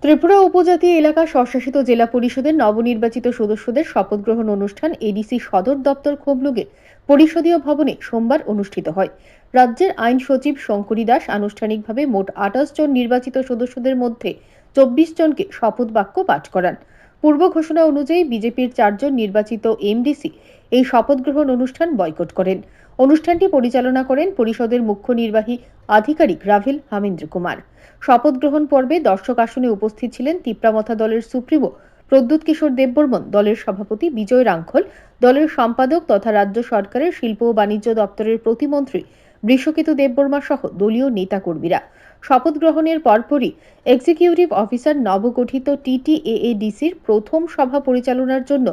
ত্রিপুরা উপজাতি এলাকা স্বশাসিত জেলা পরিষদের নবনির্বাচিত সদস্যদের শপথ গ্রহণ অনুষ্ঠান এডিসি সদর দপ্তর খোমলুগে পরিষদীয় ভবনে সোমবার অনুষ্ঠিত হয়। রাজ্যের আইন সচিব শঙ্করী দাস আনুষ্ঠানিকভাবে মোট 28 জন নির্বাচিত সদস্যদের মধ্যে 24 জনকে শপথ বাক্য পাঠ করান। পূর্ব ঘোষণা অনুযায়ী বিজেপির 4 জন নির্বাচিত এমডিসি এই শপথ গ্রহণ অনুষ্ঠান বয়কট করেন। অনুষ্ঠানটি পরিচালনা করেন পরিষদের মুখ্য নির্বাহী আধিকারিক রাভেল হামেন্দ্র কুমার। শপথ গ্রহণ পর্বে দর্শক আসনে উপস্থিত ছিলেন তিপ্রামথা দলের সুপ্রিমো প্রদ্যুৎ কিশোর দেববর্মন, দলের সভাপতি বিজয় রাঙ্খল, দলের সম্পাদক তথা রাজ্য সরকারের শিল্প ও বাণিজ্য দপ্তরের প্রতিমন্ত্রী বৃষকেতু দেববর্মা সহ দলীয় নেতাকর্মীরা। শপথ গ্রহণের পরপরই এক্সিকিউটিভ অফিসার নবগঠিত টিটিএএডিসির প্রথম সভা পরিচালনার জন্য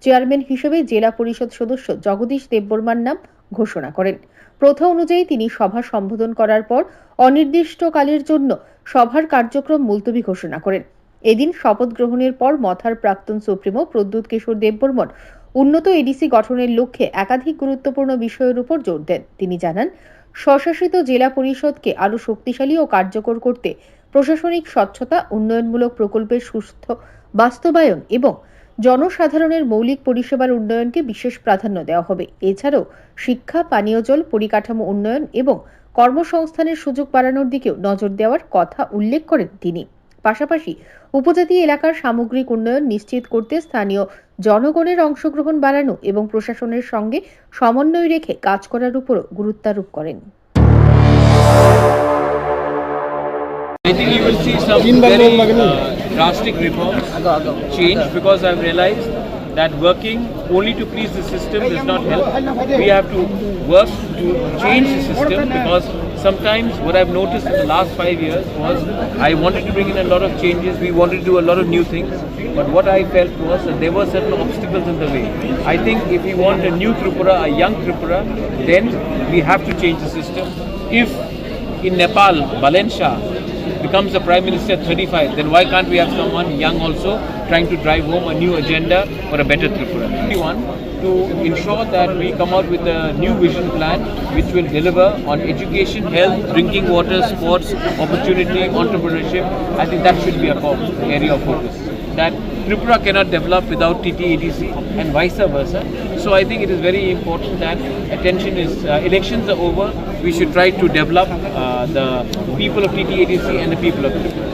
চেয়ারম্যান হিসেবে জেলা পরিষদ সদস্য জগদীশ দেববর্মার নাম ঘোষণা করেন। প্রথা অনুযায়ী তিনি সভা সম্বোধন করার পর অনির্দিষ্টকালের জন্য সভার কার্যক্রম মুলতবি ঘোষণা করেন। এদিন শপথ গ্রহণের পর মথার প্রাক্তন সুপ্রিমো প্রদ্যুৎ কিশোর দেববর্মন উন্নত এডিসি গঠনের লক্ষ্যে একাধিক গুরুত্বপূর্ণ বিষয়ের উপর জোর দেন। তিনি জানান, স্বশাসিত জেলা পরিষদকে আরও শক্তিশালী ও কার্যকর করতে প্রশাসনিক স্বচ্ছতা, উন্নয়নমূলক প্রকল্পের সুস্থ বাস্তবায়ন এবং জনসাধারণের মৌলিক পরিষেবার উন্নয়নকে বিশেষ প্রাধান্য দেওয়া হবে। এছাড়াও শিক্ষা, পানীয় জল, পরিকাঠামো উন্নয়ন এবং কর্মসংস্থানের সুযোগ বাড়ানোর দিকেও নজর দেওয়ার কথা উল্লেখ করেন তিনি। পাশাপাশি উপজাতি এলাকার সামগ্রিক উন্নয়ন নিশ্চিত করতে স্থানীয় জনগণের অংশগ্রহণ বাড়ানো এবং প্রশাসনের সঙ্গে সমন্বয় রেখে কাজ করার উপরও গুরুত্বারোপ করেন। I think you will see some very drastic reforms change, because I've realized that working only to please the system does not help. We have to work to change the system, because sometimes what I've noticed in the last 5 years was I wanted to bring in a lot of changes, we wanted to do a lot of new things, but what I felt was that there were certain obstacles in the way. I think if we want a new Tripura, a young Tripura, then we have to change the system. If in Nepal, Balen Shah becomes the Prime Minister at 35, then why can't we have someone young also trying to drive home a new agenda for a better Tripura? We want to ensure that we come out with a new vision plan which will deliver on education, health, drinking water, sports, opportunity, entrepreneurship. I think that should be a core area of focus. That Tripura cannot develop without TTADC and vice versa. So I think it is very important that attention is, elections are over, we should try to develop the people of TTADC and the people of Tripura.